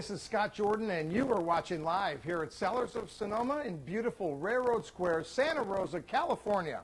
this is Scott Jordan, and you are watching live here at Cellars of Sonoma in beautiful Railroad Square, Santa Rosa, California.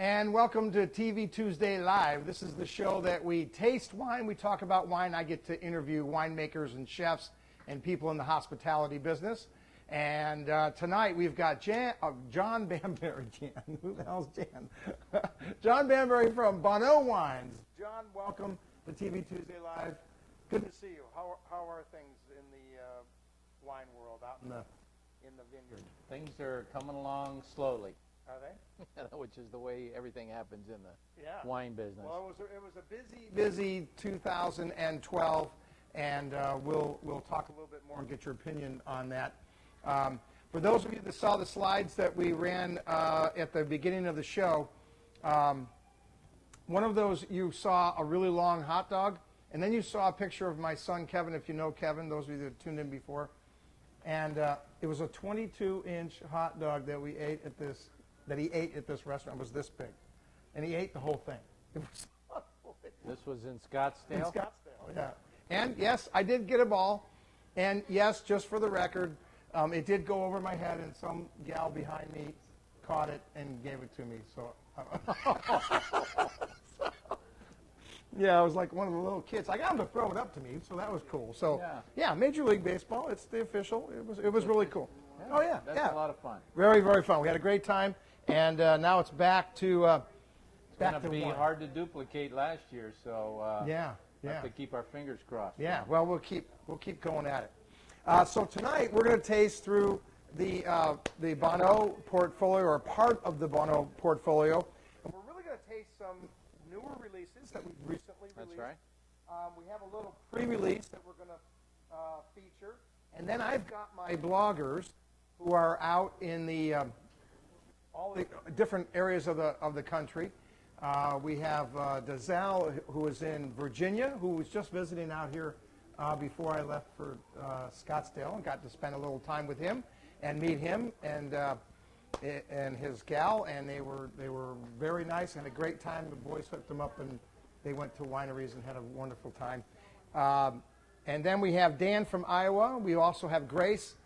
And welcome to TV Tuesday Live. This is the show that we taste wine, we talk about wine. I get to interview winemakers and chefs and people in the hospitality business. And tonight we've got John Bambury. Jan, who the hell's Jan? John Bambury from Bonneau Wines. John, welcome to TV Tuesday Live. Good to see you. How are things in the wine world out in the vineyard? Things are coming along slowly. Are they? Which is the way everything happens in the wine business. Well, it was a busy 2012, and we'll talk a little bit more and get your opinion on that. For those of you that saw the slides that we ran at the beginning of the show, one of those you saw a really long hot dog, and then you saw a picture of my son Kevin, if you know Kevin, those of you that tuned in before, and it was a 22-inch hot dog that we ate at this. That he ate at this restaurant. Was this big, and he ate the whole thing. It was this was in Scottsdale? In Scottsdale, yeah. And yes, I did get a ball, and yes, just for the record, it did go over my head, and some gal behind me caught it and gave it to me. So, yeah, I was like one of the little kids. I got him to throw it up to me, so that was cool. So, yeah, Major League Baseball, it's the official. It was really cool. Yeah, oh, yeah. That's a lot of fun. Very, very fun. We had a great time. And now it's back to it's going to be hard to duplicate last year, so have to keep our fingers crossed. Yeah, well, we'll keep going at it. So tonight we're going to taste through the Bonneau portfolio, or part of the Bonneau portfolio, and we're really going to taste some newer releases that we've recently released. That's right. We have a little pre-release that we're going to feature, and then I've got my bloggers who are out in the all the different areas of the country. We have Dazal, who is in Virginia, who was just visiting out here before I left for Scottsdale, and got to spend a little time with him and meet him and his gal, and they were very nice and a great time. The boys hooked them up, and they went to wineries and had a wonderful time. And then we have Dan from Iowa. We also have Grace,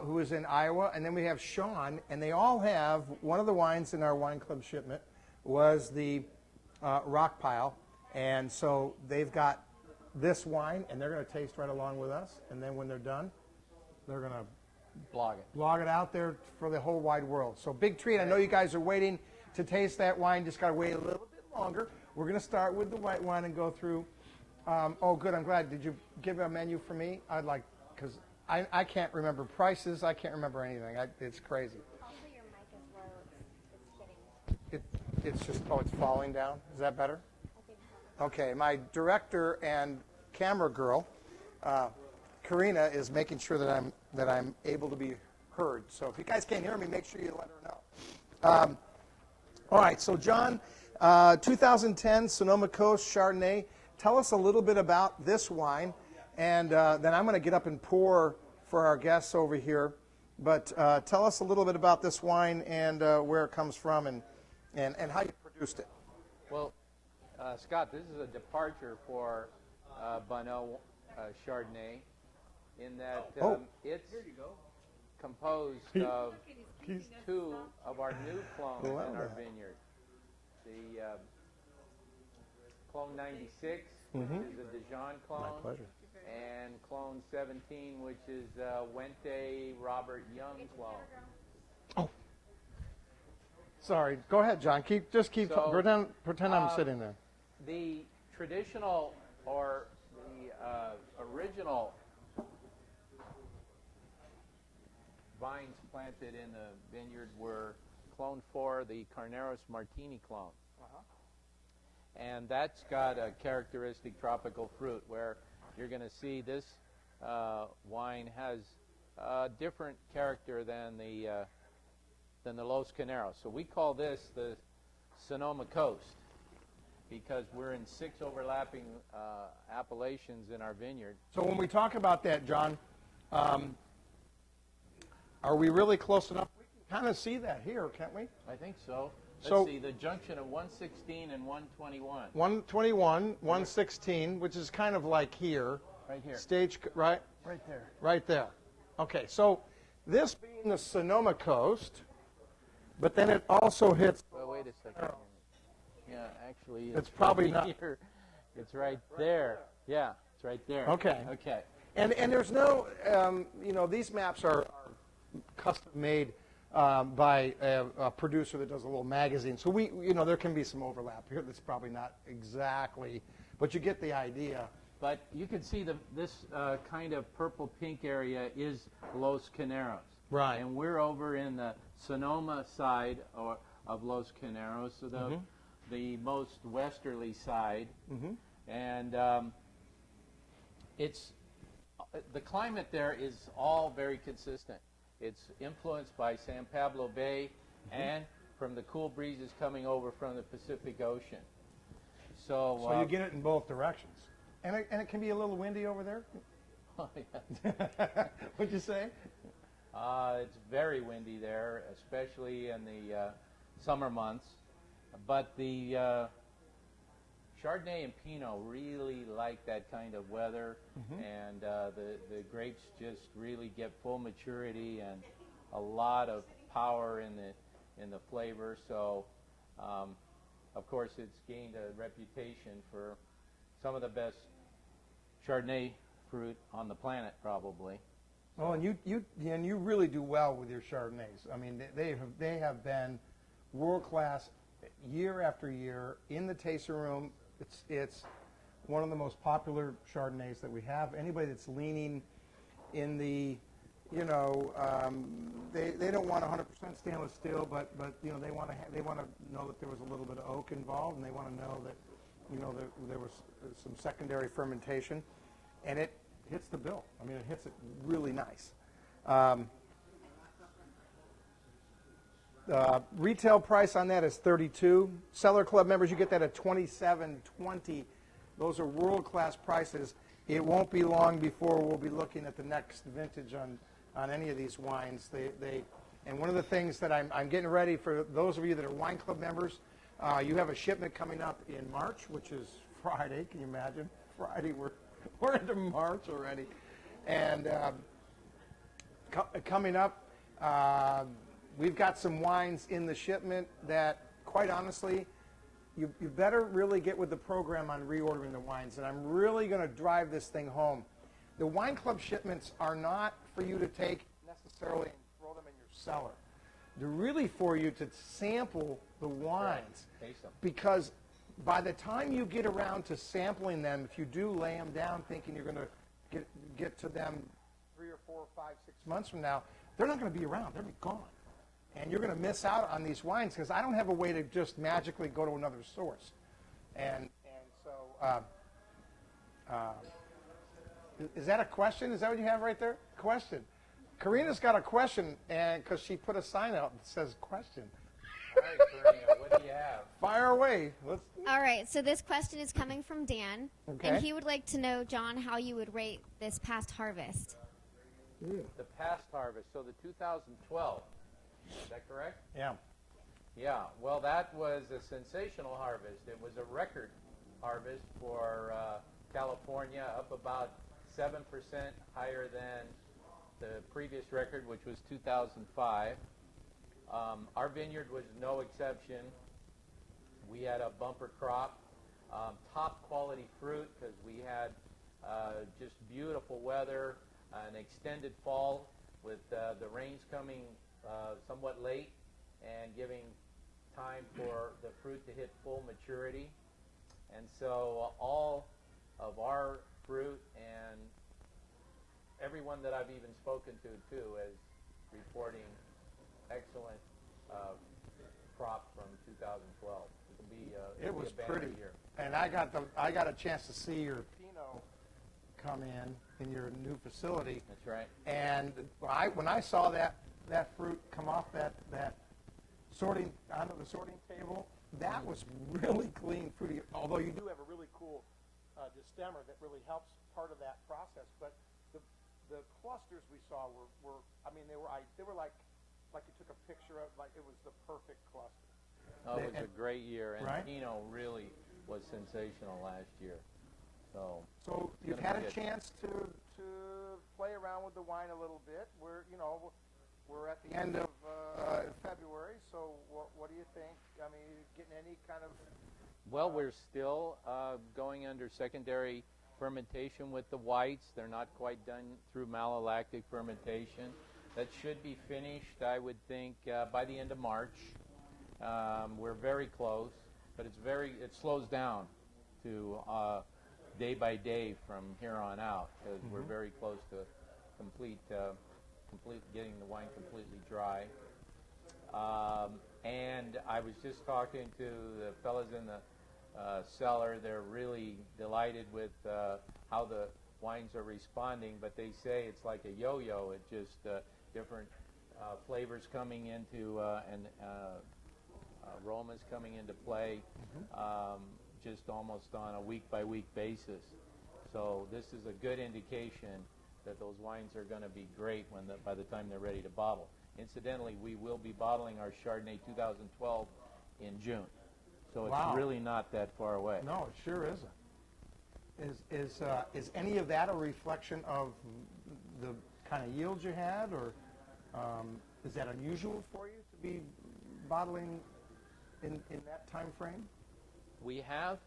who is in Iowa, and then we have Sean, and they all have, one of the wines in our wine club shipment was the Rock Pile, and so they've got this wine, and they're going to taste right along with us, and then when they're done, they're going to blog it out there for the whole wide world. So big treat. I know you guys are waiting to taste that wine. Just got to wait a little bit longer. We're going to start with the white wine and go through. Oh, good. I'm glad. Did you give a menu for me? I'd like, because I can't remember prices. I can't remember anything. It's crazy. Also, your mic is low. It's It's just, it's falling down. Is that better? I think so. Okay. My director and camera girl, Karina, is making sure that I'm able to be heard. So if you guys can't hear me, make sure you let her know. All right. So John, 2010 Sonoma Coast Chardonnay. Tell us a little bit about this wine. And then I'm going to get up and pour for our guests over here. But tell us a little bit about this wine and where it comes from and how you produced it. Well, Scott, this is a departure for Bonneau Chardonnay in that it's composed of two of our new clones in our vineyard. The Clone 96, which is a Dijon clone. My pleasure. And Clone 17, which is Wente Robert Young clone. Oh, sorry. Go ahead, John. Keep pretend I'm sitting there. The traditional or the original vines planted in the vineyard were Clone 4, the Carneros Martini clone. And that's got a characteristic tropical fruit where you're going to see this wine has a different character than the Los Caneros. So we call this the Sonoma Coast because we're in 6 overlapping appellations in our vineyard. So when we talk about that, John, are we really close enough? We can kind of see that here, can't we? I think so. So- Let's see, the junction of 116 and 121. 121, 116, which is kind of like here. Right here. Right? Right there. Right there. Okay, so this being the Sonoma Coast, but then it also hits. Well, wait a second. Yeah, actually, It's probably right not- here. It's right there. Yeah, it's right there. Okay. Okay. And there's no, these maps are custom made by a producer that does a little magazine. So there can be some overlap here. That's probably not exactly, but you get the idea. But you can see this kind of purple-pink area is Los Caneros. Right. And we're over in the Sonoma side of Los Caneros, so the most westerly side. Mm-hmm. And the climate there is all very consistent. It's influenced by San Pablo Bay and from the cool breezes coming over from the Pacific Ocean. So you get it in both directions. And it can be a little windy over there? What'd you say? It's very windy there, especially in the summer months. But the Chardonnay and Pinot really like that kind of weather, and the grapes just really get full maturity and a lot of power in the flavor. So, of course, it's gained a reputation for some of the best Chardonnay fruit on the planet, probably. Oh, and you really do well with your Chardonnays. I mean, they have been world class year after year in the tasting room. It's one of the most popular Chardonnays that we have. Anybody that's leaning in the, they don't want 100% stainless steel, but they want to know that there was a little bit of oak involved, and they want to know that there was some secondary fermentation, and it hits the bill. I mean, it hits it really nice. Retail price on that is $32. Cellar Club members, you get that at $27.20. Those are world-class prices. It won't be long before we'll be looking at the next vintage on any of these wines. And one of the things that I'm getting ready for those of you that are Wine Club members, you have a shipment coming up in March, which is Friday. Can you imagine? Friday, we're into March already. And coming up, we've got some wines in the shipment that, quite honestly, you better really get with the program on reordering the wines. And I'm really going to drive this thing home. The Wine Club shipments are not for you to take necessarily and throw them in your cellar. They're really for you to sample the wines. Taste them. Because by the time you get around to sampling them, if you do lay them down thinking you're going to get to them 3 or 4 or 5, 6 months from now, they're not going to be around. They'll be gone. And you're going to miss out on these wines because I don't have a way to just magically go to another source. And so, is that a question? Is that what you have right there? Question. Karina's got a question, and because she put a sign out that says question. All right, Karina, what do you have? Fire away. All right, so this question is coming from Dan, Okay. and he would like to know, John, how you would rate this past harvest. The past harvest, so the 2012. Is that correct? Yeah. Yeah, well, that was a sensational harvest. It was a record harvest for California, up about 7% higher than the previous record, which was 2005. Our vineyard was no exception. We had a bumper crop, top quality fruit because we had just beautiful weather, an extended fall with the rains coming somewhat late and giving time for the fruit to hit full maturity. And so all of our fruit and everyone that I've even spoken to too is reporting excellent crop from 2012. It was a banner pretty. year. And I got a chance to see your Pinot come in your new facility. That's right. And when I saw that fruit come off that sorting onto the sorting table, that was really clean fruity. Although you do have a really cool destemmer that really helps part of that process. But the clusters we saw were I mean, they were like you took a picture of, like it was the perfect cluster. Oh, it was a great year, and right? Pinot really was sensational last year. So you've had a chance to play around with the wine a little bit. We're at the end of February, so what do you think? I mean, getting any kind of... Well, we're still going under secondary fermentation with the whites. They're not quite done through malolactic fermentation. That should be finished, I would think, by the end of March. We're very close, but it slows down to day by day from here on out, because we're very close to complete getting the wine completely dry. And I was just talking to the fellas in the cellar. They're really delighted with how the wines are responding, but they say it's like a yo-yo. It just different flavors coming into and aromas coming into play, just almost on a week-by-week basis. So this is a good indication that those wines are going to be great by the time they're ready to bottle. Incidentally, we will be bottling our Chardonnay 2012 in June, so it's really not that far away. No, it sure isn't. Is any of that a reflection of the kind of yields you had, or is that unusual for you to be bottling in that time frame? We have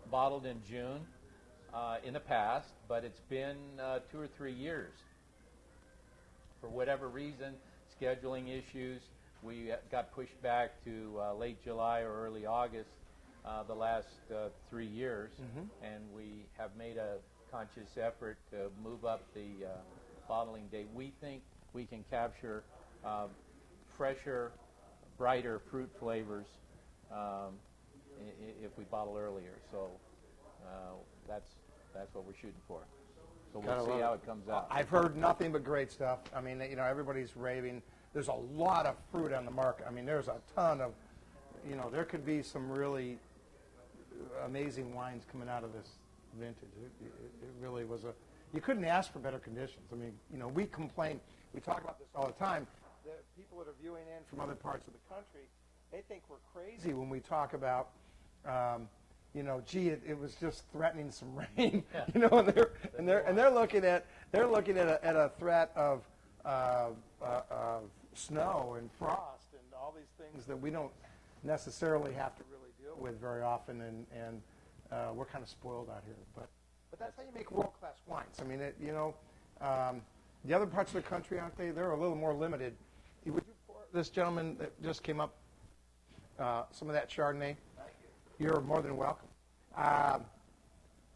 bottled in June in the past, but it's been 2 or 3 years. For whatever reason, scheduling issues, we got pushed back to late July or early August the last 3 years, and we have made a conscious effort to move up the bottling date. We think we can capture fresher, brighter fruit flavors if we bottle earlier. So that's what we're shooting for. So we'll see how it comes out. I've heard nothing but great stuff. I mean, everybody's raving. There's a lot of fruit on the market. I mean, there's a ton of, there could be some really amazing wines coming out of this vintage. It really was you couldn't ask for better conditions. I mean, we complain, we talk about this all the time. The people that are viewing in from other parts of the country, they think we're crazy when we talk about, gee, it was just threatening some rain, and they're looking at a threat of snow and frost and all these things that we don't necessarily have to really deal with very often, and we're kind of spoiled out here. But that's how you make world-class wines. I mean, the other parts of the country, aren't they? They're a little more limited. Would you pour this gentleman that just came up some of that Chardonnay? Thank you. You're more than welcome.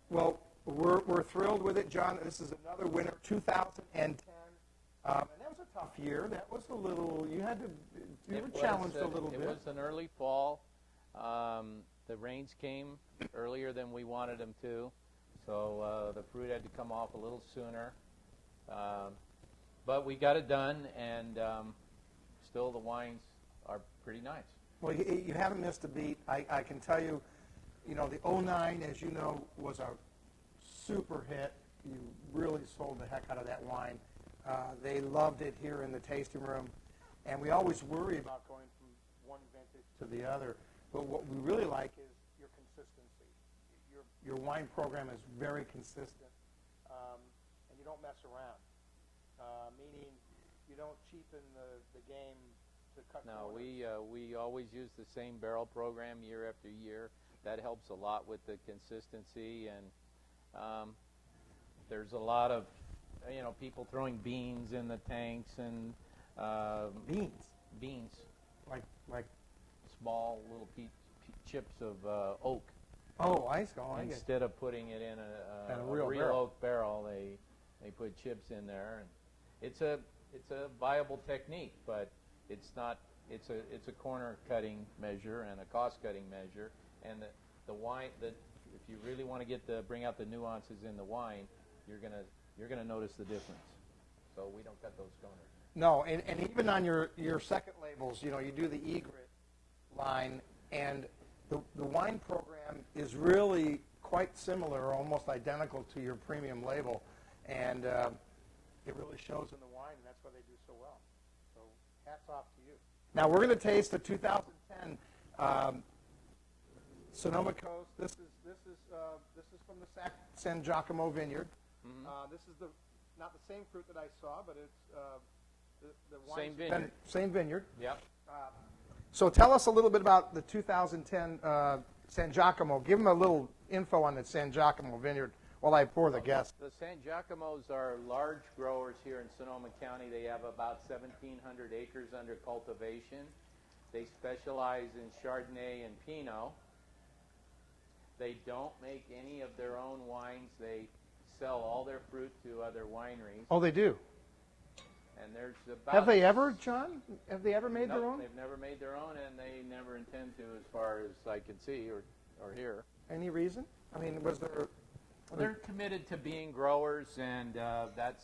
Well, we're thrilled with it, John. This is another winner, 2010, and that was a tough year. That was a little. You were challenged a little bit. It was an early fall. The rains came earlier than we wanted them to, so the fruit had to come off a little sooner. But we got it done, and still the wines are pretty nice. Well, you haven't missed a beat. I can tell you, the 09, as you know, was a super hit. You really sold the heck out of that wine. They loved it here in the tasting room, and we always worry about going from one vintage to the other. But what we really like is your consistency. Your wine program is very consistent, and you don't mess around. Meaning, you don't cheapen the game to cut corners. No, we always use the same barrel program year after year. That helps a lot with the consistency, and there's a lot of people throwing beans in the tanks and beans like small little chips of oak. Oh, I see. Instead of putting it in a real oak barrel, they put chips in there, and it's a viable technique, but it's not. It's a corner cutting measure and a cost cutting measure, and the wine. If you really want to bring out the nuances in the wine, you're gonna notice the difference. So we don't cut those stoners. No, and even on your second labels, you do the egret line, and the wine program is really quite similar, or almost identical to your premium label, and it really shows in the wine, and that's why they do so well. So hats off to you. Now we're going to taste the 2010 Sonoma Coast. This is from the San Giacomo Vineyard. Mm-hmm. This is not the same fruit that I saw, but it's the same vineyard. Same vineyard. Yep. So tell us a little bit about the 2010 San Giacomo. Give them a little info on the San Giacomo Vineyard while I pour the guest. The San Giacomos are large growers here in Sonoma County. They have about 1,700 acres under cultivation. They specialize in Chardonnay and Pinot. They don't make any of their own wines. They sell all their fruit to other wineries. Oh, they do? And there's about... Have they ever, John? Have they ever made their own? They've never made their own, and they never intend to, as far as I can see or hear. Any reason? I mean, was there... They're committed to being growers, and that's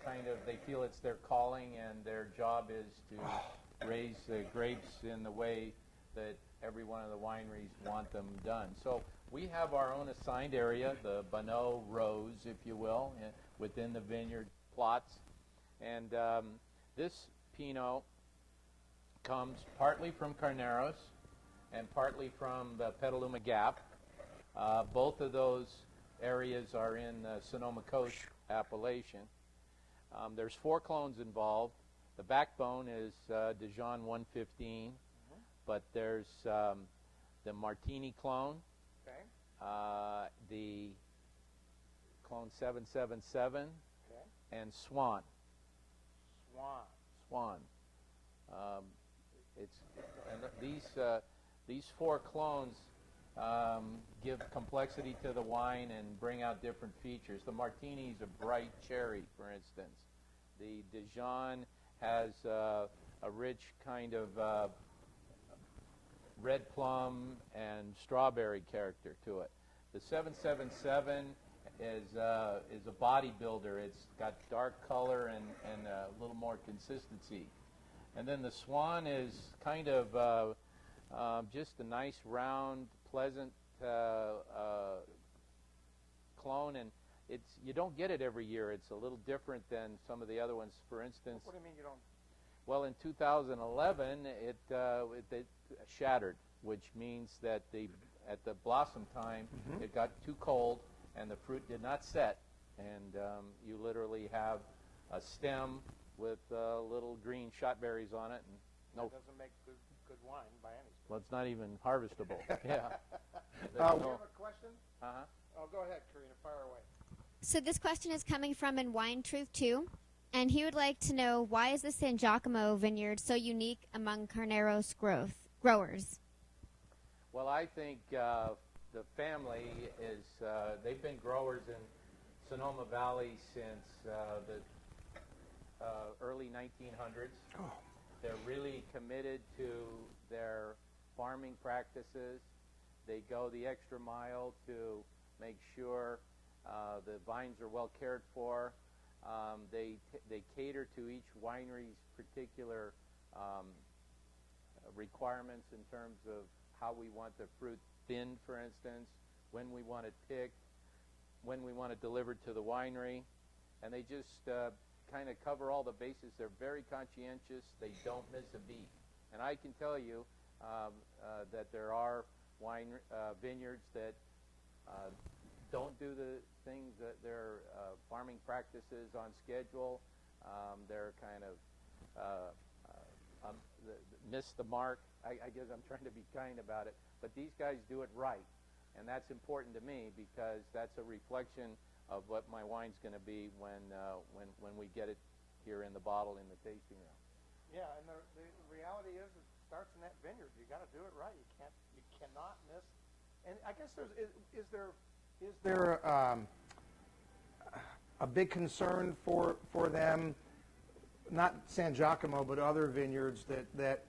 kind of, they feel it's their calling, and their job is to raise the grapes in the way that every one of the wineries want them done. So we have our own assigned area, the Bonneau rows, if you will, within the vineyard plots. And this Pinot comes partly from Carneros and partly from the Petaluma Gap. Both of those areas are in Sonoma Coast appellation. There's 4 clones involved. The backbone is Dijon 115, but there's the Martini clone, the clone 777, and Swan. These 4 clones give complexity to the wine and bring out different features. The Martini is a bright cherry, for instance. The Dijon has a rich kind of red plum and strawberry character to it. The 777 is a bodybuilder. It's got dark color and a little more consistency. And then the Swan is kind of just a nice, round, pleasant clone, and you don't get it every year. It's a little different than some of the other ones. For instance, what do you mean you don't? Well, in 2011, it shattered, which means that at the blossom time, it got too cold, and the fruit did not set, and you literally have a stem with little green shot berries on it. And that doesn't make good wine by any stretch. Well, it's not even harvestable. Yeah. We have a question? Uh-huh. Oh, go ahead, Karina. Fire away. So this question is coming from In Wine Truth 2, and he would like to know, why is the San Giacomo vineyard so unique among Carneros growers? Well, I think the family is, they've been growers in Sonoma Valley since the early 1900s. Oh. They're really committed to their farming practices. They go the extra mile to make sure the vines are well cared for. They cater to each winery's particular requirements in terms of how we want the fruit thinned, for instance, when we want it picked, when we want it delivered to the winery, and they just kind of cover all the bases. They're very conscientious. They don't miss a beat. And I can tell you that there are vineyards that don't do the things, that their farming practices on schedule. They're kind of miss the mark. I guess I'm trying to be kind about it. But these guys do it right. And that's important to me, because that's a reflection of what my wine's going to be when we get it here in the bottle in the tasting room. Yeah, and the reality is, it starts in that vineyard. You got to do it right. You cannot miss. And I guess is there a big concern for them, not San Giacomo, but other vineyards that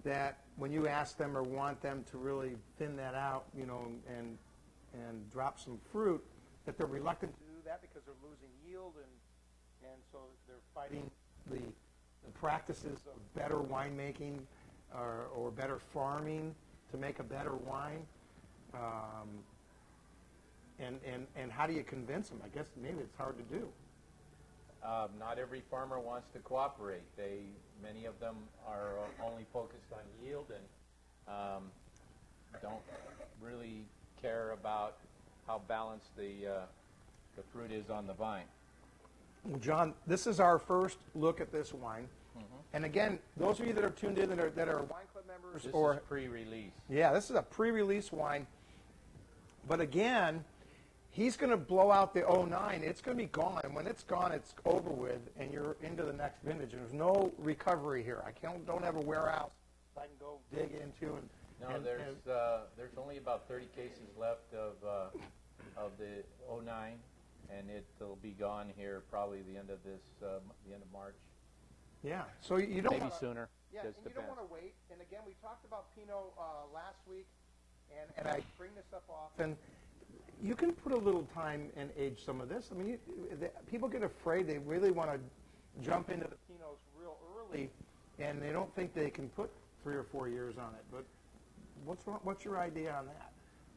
that when you ask them or want them to really thin that out, and drop some fruit, that they're reluctant to do that because they're losing yield, and so they're fighting the practices of better winemaking or better farming to make a better wine. And how do you convince them? I guess maybe it's hard to do. Not every farmer wants to cooperate. Many of them are only focused on yield and don't really care about how balanced the fruit is on the vine. Well, John, this is our first look at this wine. And again, those of you that are tuned in that are wine club members This or is pre-release. yeah, this is a pre-release wine. But again, he's going to blow out the 09. It's going to be gone. And when it's gone, it's over with, and you're into the next vintage. And there's no recovery here. Don't have a warehouse I can go dig into. There's only about 30 cases left of the 09, and it'll be gone here probably the end of March. Yeah. So you don't maybe sooner. Yeah, and you don't want to wait. And again, we talked about Pinot last week, and I bring this up often. You can put a little time and age some of this. I mean, people get afraid. They really want to jump into the Pinots real early, and they don't think they can put 3 or 4 years on it. But what's your idea on that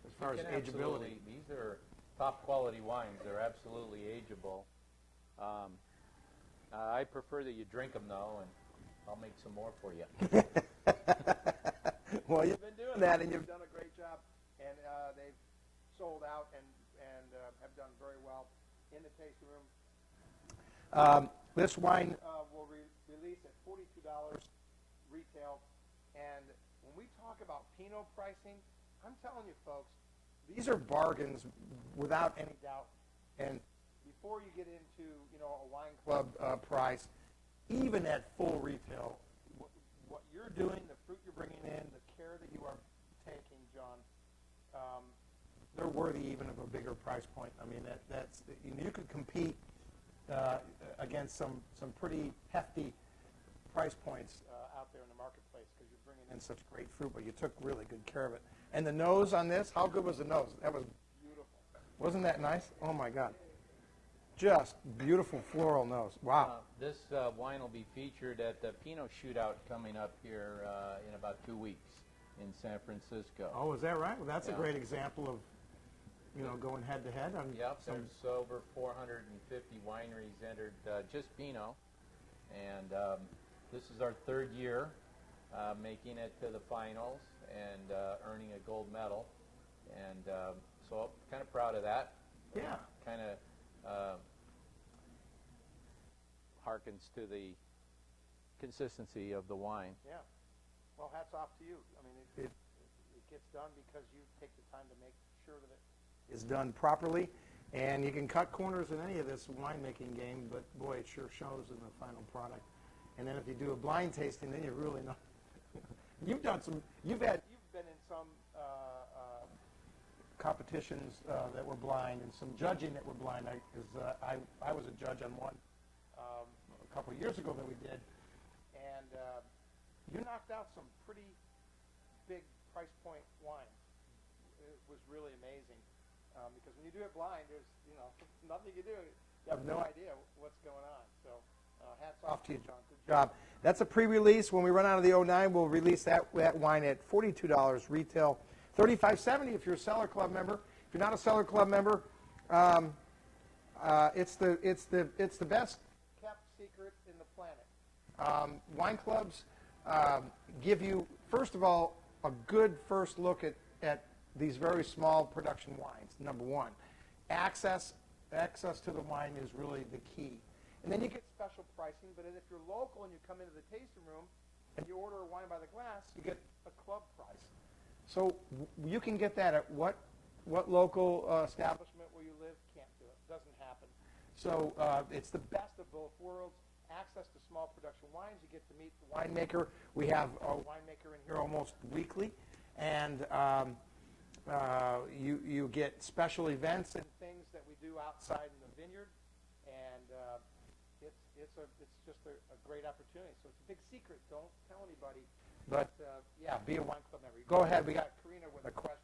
as far as ageability? These are top quality wines. They're absolutely ageable. I prefer that you drink them, though, and I'll make some more for you. Well, you've been doing that, and you've done a great job. And they've sold out and have done very well in the tasting room. This wine will release at $42 retail. And when we talk about Pinot pricing, I'm telling you, folks, these are bargains without any doubt. And before you get into a wine club price, even at full retail, what you're doing, the fruit you're bringing in, the care that you are taking, John, they're worthy even of a bigger price point. I mean, you could compete against some pretty hefty price points out there in the marketplace because you're bringing in such great fruit, but you took really good care of it. And the nose on this, how good was the nose? That was beautiful. Wasn't that nice? Oh, my God. Just beautiful floral nose. Wow. This wine will be featured at the Pinot Shootout coming up here in about 2 weeks in San Francisco. Oh, is that right? Well, that's a great example of, going head-to-head on Yep, there's over 450 wineries entered just Pinot. And this is our 3rd year making it to the finals and earning a gold medal. And so I'm kind of proud of that. Yeah. Kind of harkens to the consistency of the wine. Yeah. Well, hats off to you. I mean, it gets done because you take the time to make sure that it is done properly. And you can cut corners in any of this winemaking game, but boy, it sure shows in the final product. And then if you do a blind tasting, then you really know. You've been in some competitions that were blind and some judging that were blind. I was a judge on one a couple of years ago that we did, and you knocked out some pretty big price point wines. It was really amazing because when you do it blind, there's nothing you can do. You have no idea what's going on. So hats off to you, John. Good job. That's a pre-release. When we run out of the 09, we'll release that wine at $42 retail, $35.70 if you're a Cellar Club member. If you're not a Cellar Club member, it's the best kept secret in the planet. Wine clubs give you, first of all, a good first look at these very small production wines. Number one, access to the wine is really the key. And then you get special pricing, but if you're local and you come into the tasting room and you order a wine by the glass, you get a club price. So you can get that at what local establishment where you live can't do it. Doesn't happen. So it's the best of both worlds. Access to small production wines. You get to meet the winemaker. We have a winemaker in here almost weekly. And you get special events and things that we do outside in the vineyard. And it's just a great opportunity. So it's a big secret. Don't tell anybody But, yeah, be a wine club member. Go ahead. We got Karina with a question.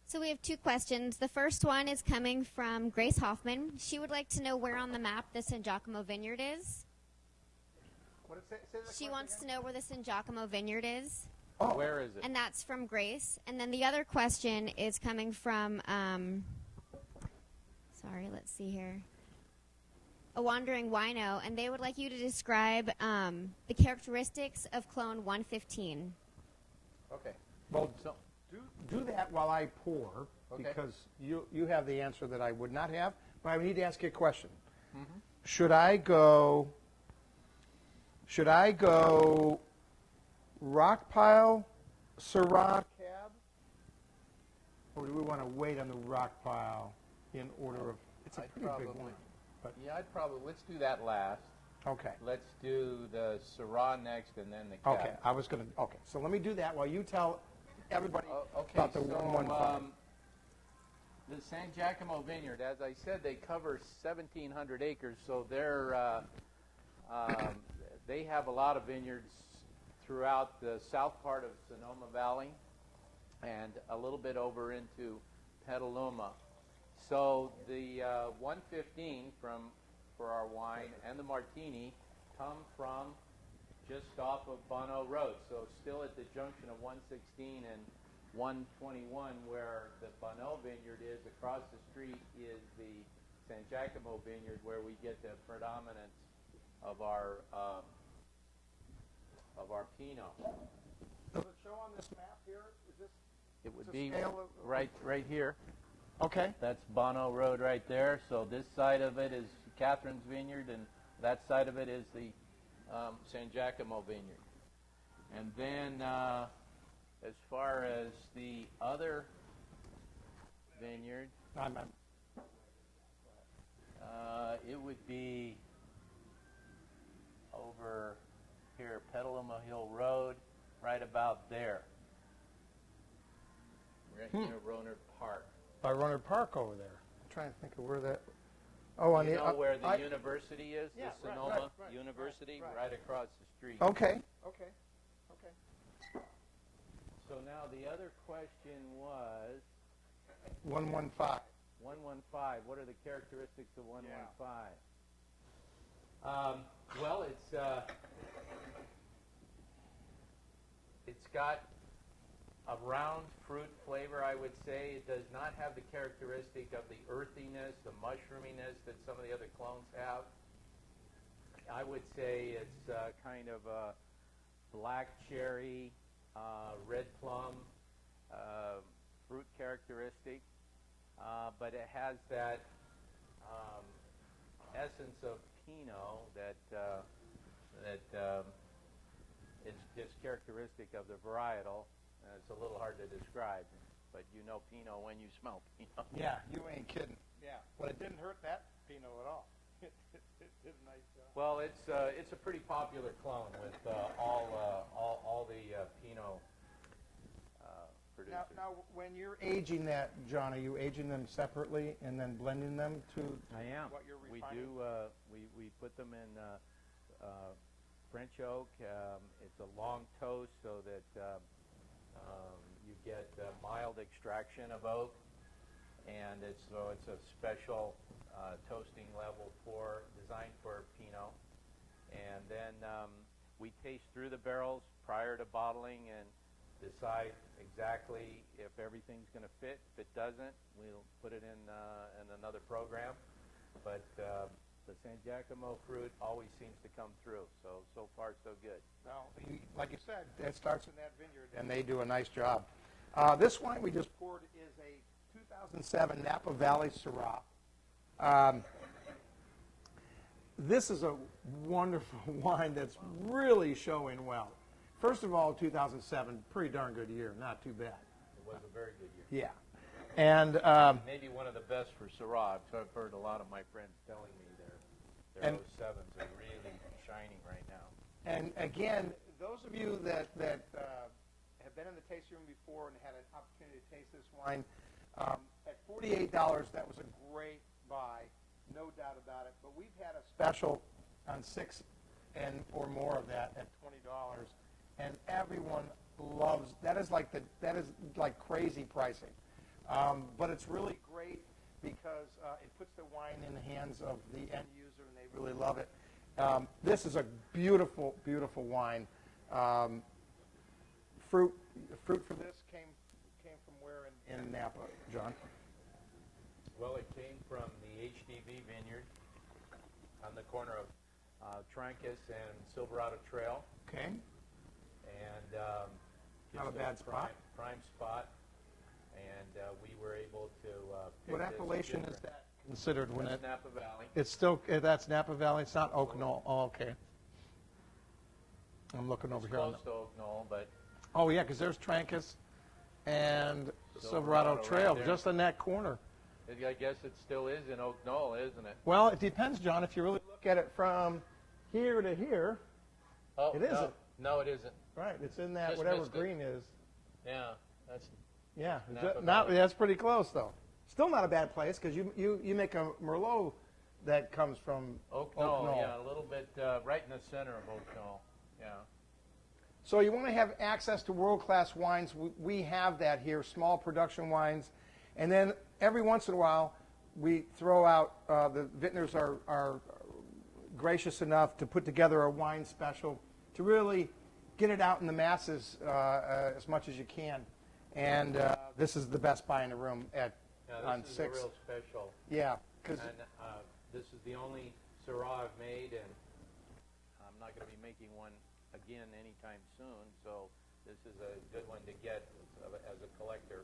So we have two questions. The first one is coming from Grace Hoffman. She would like to know where on the map the San Giacomo Vineyard is. What say the She question wants again? to know where the San Giacomo Vineyard is. Oh, Where is it? And that's from Grace. And then the other question is coming from, sorry, let's see here. A Wandering Wino, and they would like you to describe the characteristics of clone 115. Okay. well, So, do that while I pour, Okay. because you have the answer that I would not have, but I need to ask you a question. Mm-hmm. Should I go rock pile, Syrah cab, or do we want to wait on the rock pile in order of, it's a I'd pretty big probably- one. yeah, let's do that last. Okay. Let's do the Syrah next and then the Cab. Okay, okay, so let me do that while you tell everybody Okay, about the so 115. the San Giacomo Vineyard, as I said, they cover 1,700 acres, so they have a lot of vineyards throughout the south part of Sonoma Valley and a little bit over into Petaluma. So the 115 for our wine and the martini come from just off of Bonneau Road, so still at the junction of 116 and 121, where the Bonneau Vineyard is. Across the street is the San Giacomo Vineyard, where we get the predominance of our Pinot. Does it show on this map here? Is this? It would It's a be scale of- right here. Okay. That's Bonneau Road right there. So this side of it is Catherine's Vineyard, and that side of it is the San Giacomo Vineyard. And then as far as the other vineyard, it would be over here, Petaluma Hill Road, right about there. Right near Rohnert Park. By Rohnert Park over there. I'm trying to think of where that. Oh, on You the. know where the university is? Yeah, The right, Sonoma right, University, right. right across the street. Okay. So now the other question was 115. 115. What are the characteristics of 115? Well, it's got a round fruit flavor, I would say. It does not have the characteristic of the earthiness, the mushroominess that some of the other clones have. I would say it's kind of a black cherry, red plum fruit characteristic, but it has that essence of Pinot that is just characteristic of the varietal. It's a little hard to describe, but you know Pinot when you smell Pinot. Yeah, you ain't kidding. Yeah. Well, it didn't hurt that Pinot at all. It did a nice job. Well, it's a pretty popular clone with all the Pinot producers. Now, when you're aging that, John, are you aging them separately and then blending them to I am. what you're We refining? do. We put them in French oak. It's a long toast so that you get mild extraction of oak, and it's a special toasting level designed for Pinot. And then we taste through the barrels prior to bottling and decide exactly if everything's going to fit. If it doesn't, we'll put it in another program. But the San Giacomo fruit always seems to come through. So far, so good. Well, like you said, it starts in that vineyard, and they do a nice job. This wine we just poured is a 2007 Napa Valley Syrah. This is a wonderful wine that's really showing well. First of all, 2007, pretty darn good year, not too bad. It was a very good year. Yeah. And Maybe one of the best for Syrah. I've heard a lot of my friends telling me their And- 07s are really shining right now. And again, those of you that have been in the tasting room before and had an opportunity to taste this wine, at $48, that was a great buy, no doubt about it. But we've had a special on 6 or more of that at $20, and everyone loves, that is like crazy pricing. But it's really great because it puts the wine in the hands of the end user, and they really love it. This is a beautiful, beautiful wine. Fruit for this came from where in Napa, John? Well, it came from the HDV vineyard on the corner of Trancas and Silverado Trail. Okay. And Not a just bad spot. Prime spot. And we were able to pick What this appellation is that considered when That's it? Napa Valley. It's still, that's Napa Valley. It's not Oak Knoll. Oh, okay. I'm looking over It's here. close to Oak Knoll, but Oh yeah, because there's Trancas and Silverado Silverado right Trail there. just in that corner. I guess it still is in Oak Knoll, isn't it? Well, it depends, John. If you really look at it from here to here, Oh, It isn't. No, it isn't. right? It's in that Just whatever missed it. green is. Yeah, that's Yeah, Napa not Valley. that's pretty close though. Still not a bad place because you make a Merlot that comes from Oak Knoll. Yeah, a little bit right in the center of Oak Knoll. Yeah. So you want to have access to world-class wines. We have that here, small production wines. And then every once in a while, we throw out, the vintners are gracious enough to put together a wine special to really get it out in the masses as much as you can. And this is the best buy in the room on This is 6. a real special. Yeah, because And this is the only Syrah I've made, and I'm not going to be making one again anytime soon. So this is a good one to get as a collector.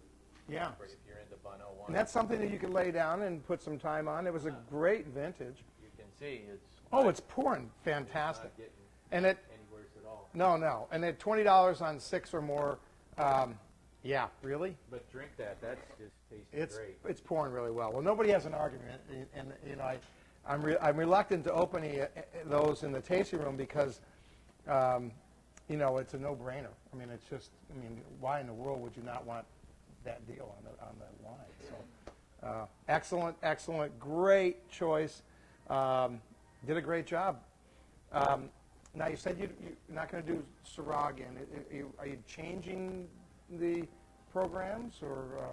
yeah. If you're into Bonneau wine. And that's something that you can lay down and put some time on. It was a great vintage. You can see it's Oh, it's pouring it's fantastic. not getting And it, any worse at all. no. And at $20 on 6 or more, yeah, really? But drink that. That's just tasting great. It's pouring really well. Well, nobody has an argument, and you know, I'm reluctant to open those in the tasting room because, you know, it's a no-brainer. I mean, it's just, I mean, why in the world would you not want that deal on the wine? So, excellent, great choice. Did a great job. Now you said you're not going to do Syrah again. Are you changing the programs or?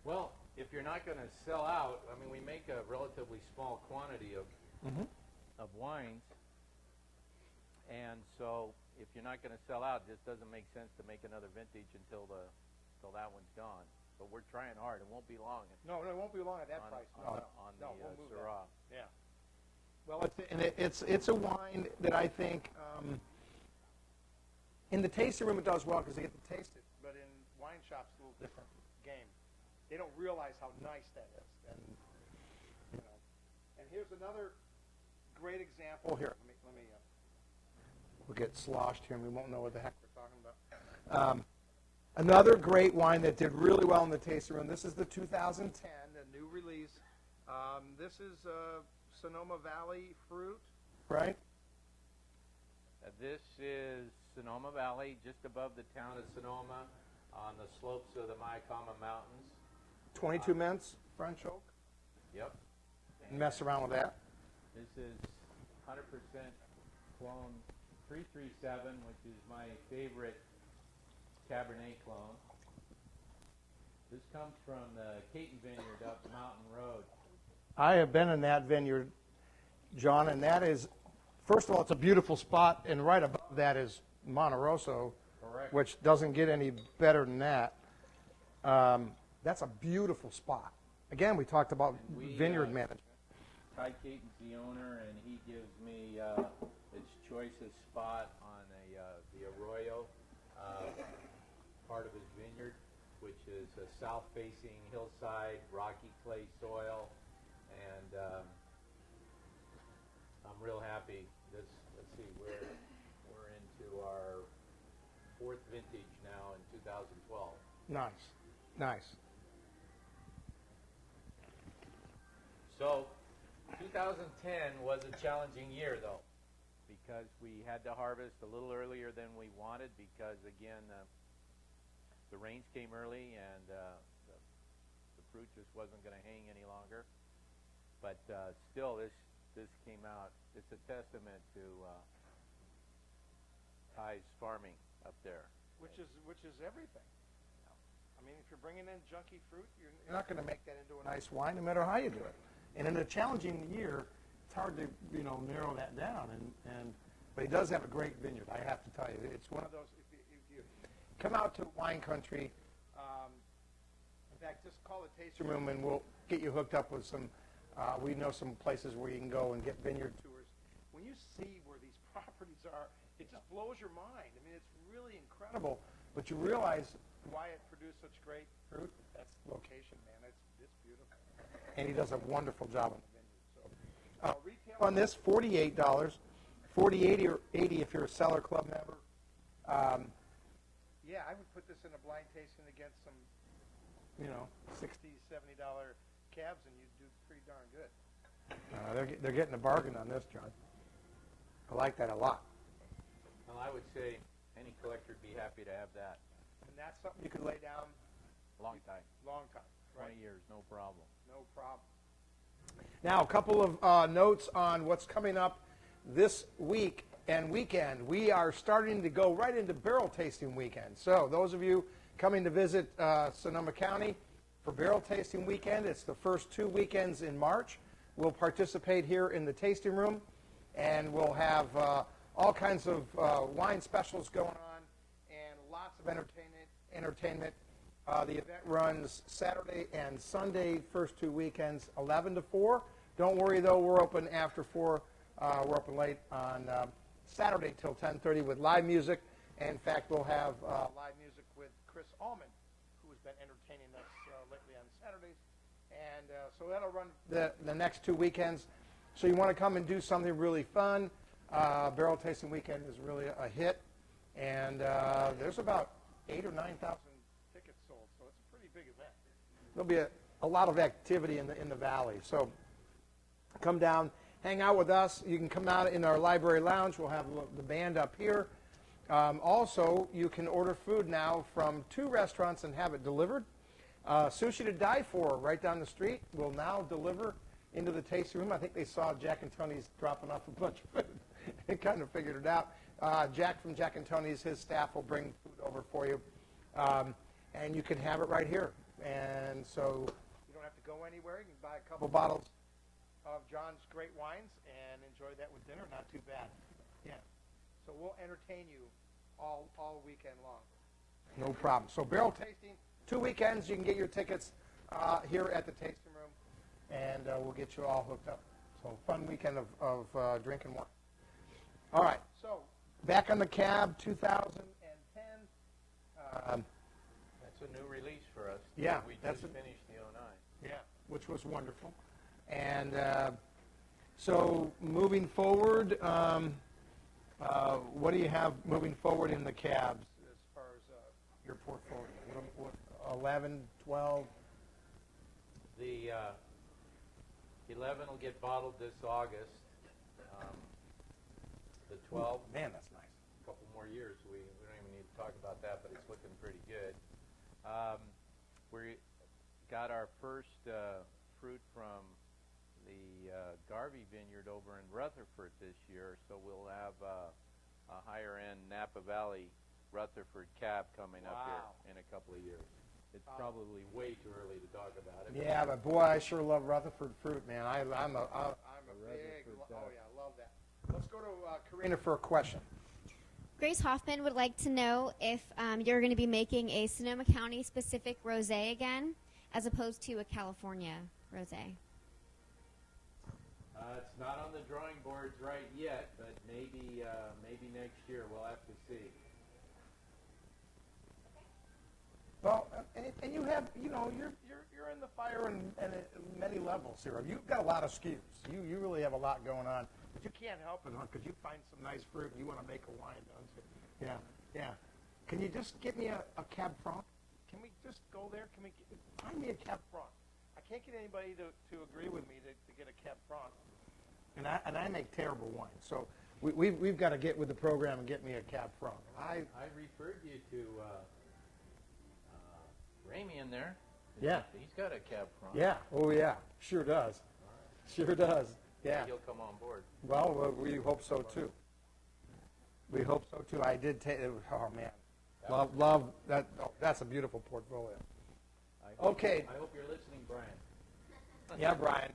Well, if you're not going to sell out, I mean, we make a relatively small quantity of wines, and so if you're not going to sell out, it just doesn't make sense to make another vintage until that one's gone. But we're trying hard. It won't be long. No, it won't be long at that price. On No, the we'll move that. Syrah. Yeah. Well, it's a wine that I think in the tasting room it does well because they get to taste it, but in wine shops it's a little different game. They don't realize how nice that is, and you know. And here's another great example. Here, let me. We'll get sloshed here, and we won't know what the heck we're talking about. Another great wine that did really well in the tasting room. This is the 2010, the new release. This is Sonoma Valley fruit, right? This is Sonoma Valley, just above the town of Sonoma, on the slopes of the Mayacauma Mountains. 22 mints, French oak. Yep. Mess around with that. This is 100% clone 337, which is my favorite Cabernet clone. This comes from the Caton Vineyard up Mountain Road. I have been in that vineyard, John, and that is, first of all, it's a beautiful spot, and right above that is Monte Rosso, Correct. which doesn't get any better than that. That's a beautiful spot. Again, we talked about vineyard management. Ty Caton's the owner, and he gives me its choicest spot on the Arroyo part of his vineyard, which is a south-facing hillside, rocky clay soil, and I'm real happy. Let's see, we're into our 4th vintage now in 2012. Nice. So 2010 was a challenging year, though, because we had to harvest a little earlier than we wanted because, again, the rains came early and the fruit just wasn't going to hang any longer. But still, this came out. It's a testament to Ty's farming up there. which is everything. I mean, if you're bringing in junky fruit, you're not going to make that into a nice wine, no matter how you do it. And in a challenging year, it's hard to narrow that down. But he does have a great vineyard. I have to tell you, it's one of those. If you come out to wine country, in fact, just call the tasting room and we'll get you hooked up with some. We know some places where you can go and get vineyard tours. When you see where these properties are, it just blows your mind. I mean, it's really incredible. But you realize why it produced such great fruit. That's location, man. It's beautiful. And he does a wonderful job on the vineyard. So retail on this, $48, $40.80 or $80 if you're a Cellar Club member. Yeah, I would put this in a blind tasting against some, $60, $70 cabs, and you'd do pretty darn good. They're getting a bargain on this, John. I like that a lot. Well, I would say any collector would be happy to have that. And that's something you could lay down. Long time. Long time. 20 years, no problem. No problem. Now, a couple of notes on what's coming up this week and weekend. We are starting to go right into barrel tasting weekend. So those of you coming to visit Sonoma County for barrel tasting weekend, it's the first 2 weekends in March. We'll participate here in the tasting room, and we'll have all kinds of wine specials going on and lots of entertainment. The event runs Saturday and Sunday, first 2 weekends, 11 to 4. Don't worry, though, we're open after 4. We're open late on Saturday till 10:30 with live music. And in fact, we'll have live music with Chris Allman, who has been entertaining us lately on Saturdays. And so that'll run the next 2 weekends. So you want to come and do something really fun. Barrel tasting weekend is really a hit. And there's about 8,000 or 9,000 tickets sold, so it's a pretty big event. There'll be a lot of activity in the valley. So come down, hang out with us. You can come out in our library lounge. We'll have the band up here. Also, you can order food now from 2 restaurants and have it delivered. Sushi to Die For, right down the street, will now deliver into the tasting room. I think they saw Jack and Tony's dropping off a bunch of food and kind of figured it out. Jack from Jack and Tony's, his staff will bring food over for you. And you can have it right here. And so you don't have to go anywhere. You can buy a couple bottles of John's great wines and enjoy that with dinner. Not too bad. Yeah. So we'll entertain you all weekend long. No problem. So barrel tasting, 2 weekends. You can get your tickets here at the tasting room, and we'll get you all hooked up. So fun weekend of drinking wine. All right. So back on the cab, 2010. That's a new release for us. Yeah. We just finished the 09. Yeah, which was wonderful. And so moving forward, what do you have moving forward in the cabs as far as your portfolio? What, 11, 12? The 11 will get bottled this August. The 12, Man, that's nice. a couple more years. We don't even need to talk about that, but it's looking pretty good. We got our first fruit from the Garvey Vineyard over in Rutherford this year, so we'll have a higher-end Napa Valley Rutherford cab coming up here in a couple of years. It's probably way too early to talk about it. Yeah, but boy, I sure love Rutherford fruit, man. I'm a big, I love that. Let's go to Karina for a question. Grace Hoffman would like to know if you're going to be making a Sonoma County specific rosé again, as opposed to a California rosé. It's not on the drawing boards right yet, but maybe next year. We'll have to see. Well, and you have, you're in the fire and many levels here. You've got a lot of SKUs. You really have a lot going on, but you can't help it, huh? Because you find some nice fruit and you want to make a wine, don't you? Yeah. Can you just get me a Cab Franc? Can we just go there? Find me a Cab Franc? I can't get anybody to agree with me to get a Cab Franc. And I make terrible wine, so we've got to get with the program and get me a Cab Franc. I referred you to Ramey in there. Yeah. He's got a Cab Franc. Yeah. Oh, yeah. Sure does. Sure does. Yeah. He'll come on board. Well, we hope so, too. We hope so, too. I did take, oh, man. Love that. Oh, that's a beautiful portfolio. Okay. I hope you're listening, Brian. Yeah, Brian.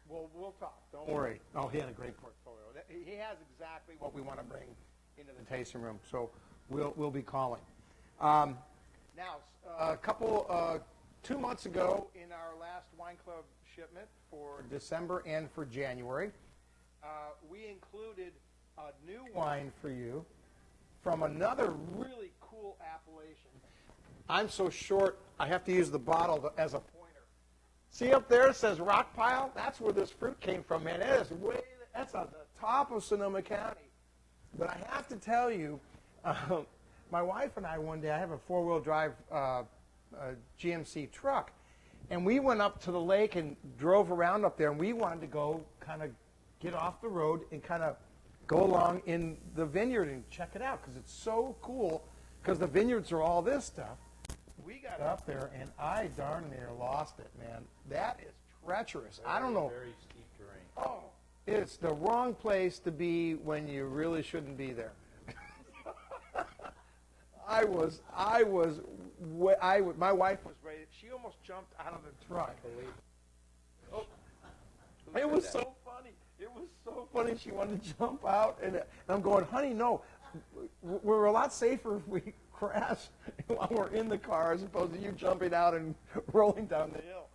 We'll talk. Don't worry. Oh, he had a great portfolio. He has exactly what we want to bring into the tasting room. So we'll be calling. Now, a couple 2 months ago, in our last wine club shipment for December and for January, we included a new wine for you from another really cool appellation. I'm so short, I have to use the bottle as a pointer. See up there, it says Rock Pile? That's where this fruit came from, man. That's at the top of Sonoma County. But I have to tell you, my wife and I one day, I have a four-wheel drive GMC truck, and we went up to the lake and drove around up there, and we wanted to go kind of get off the road and kind of go along in the vineyard and check it out because it's so cool because the vineyards are all this stuff. We got up there, and I darn near lost it, man. That is treacherous. I don't know. Very steep terrain. Oh, it's the wrong place to be when you really shouldn't be there. my wife was ready. She almost jumped out of the truck. Oh, it was so funny. It was so funny. She wanted to jump out, and I'm going, honey, no. We're a lot safer if we crash while we're in the car as opposed to you jumping out and rolling down the hill.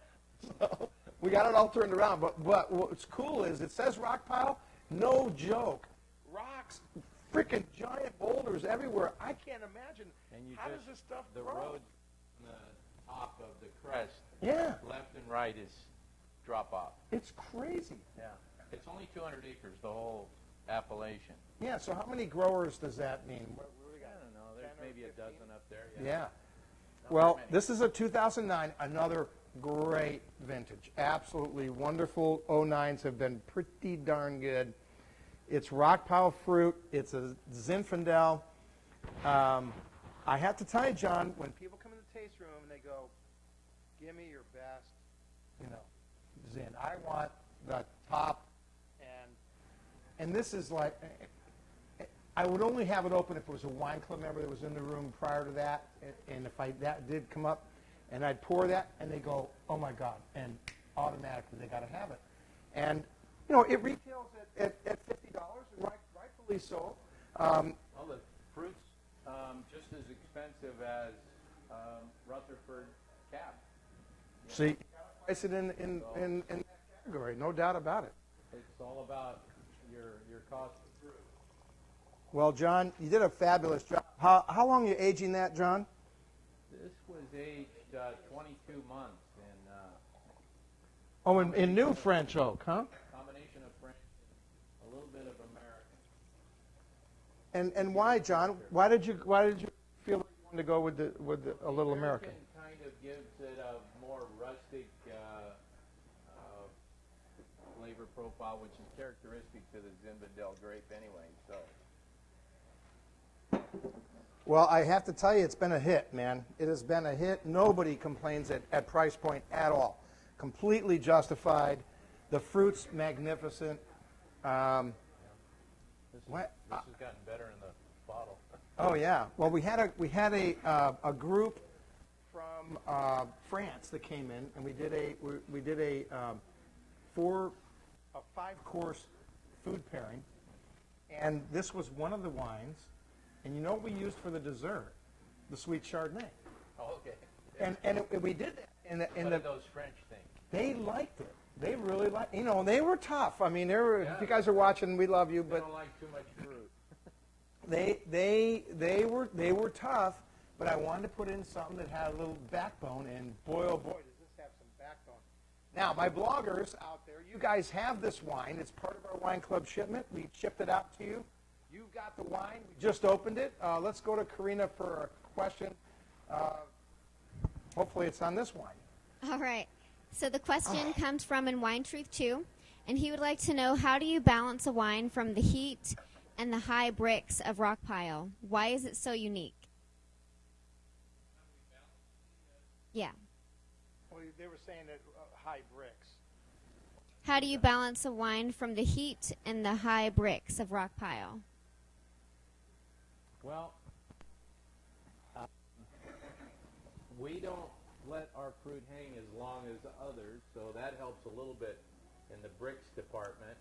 So we got it all turned around. But what's cool is it says rock pile. No joke. Rocks, freaking giant boulders everywhere. I can't imagine. And how does this stuff the grow? road on the top of the crest, Yeah. left and right is drop off. It's crazy. Yeah. It's only 200 acres, the whole appellation. Yeah, so how many growers does that mean? What do we got? I don't know. There's 10 or maybe 15? a dozen up there. Yeah. Not Well, very many. this is a 2009, another great vintage. Absolutely wonderful. 09s have been pretty darn good. It's rock pile fruit. It's a Zinfandel. I have to tell you, John, when people come in the taste room and they go, give me your best, Zin. I want the top. And this is like, I would only have it open if it was a wine club member that was in the room prior to that. And if that did come up, and I'd pour that, and they go, oh my God, and automatically they got to have it. And it retails at $50, and rightfully so. Well, the fruit's just as expensive as Rutherford Cab. See, you got to price it in that category, no doubt about it. It's all about your cost of fruit. Well, John, you did a fabulous job. How long are you aging that, John? This was aged 22 months in In new French oak, huh? combination of French and a little bit of American. And why, John? Why did you feel like you wanted to go with a little American? Kind of gives it a more rustic flavor profile, which is characteristic to the Zinfandel grape anyway. So. Well, I have to tell you, it's been a hit, man. It has been a hit. Nobody complains at price point at all. Completely justified. The fruit's magnificent. This has gotten better in the bottle. Oh yeah. Well, we had a group from France that came in, and we did a 5-course food pairing, and this was one of the wines. And you know what we used for the dessert? The sweet Chardonnay. Oh, okay. And we did that. What did those French think? They liked it. They really liked. They were tough. I mean, if you guys are watching, we love you, They but don't like too much fruit. they were tough. But I wanted to put in something that had a little backbone, and boy, oh boy, does this have some backbone. Now, my bloggers out there, you guys have this wine. It's part of our wine club shipment. We shipped it out to you. You've got the wine. We just opened it. Let's go to Karina for a question. Hopefully it's on this wine. All right. So the question comes from in Wine Truth 2, and he would like to know, how do you balance a wine from the heat and the high bricks of rock pile? Why is it so unique? Yeah. Well, they were saying that high bricks. How do you balance a wine from the heat and the high bricks of rock pile? Well, let our fruit hang as long as others, so that helps a little bit in the bricks department.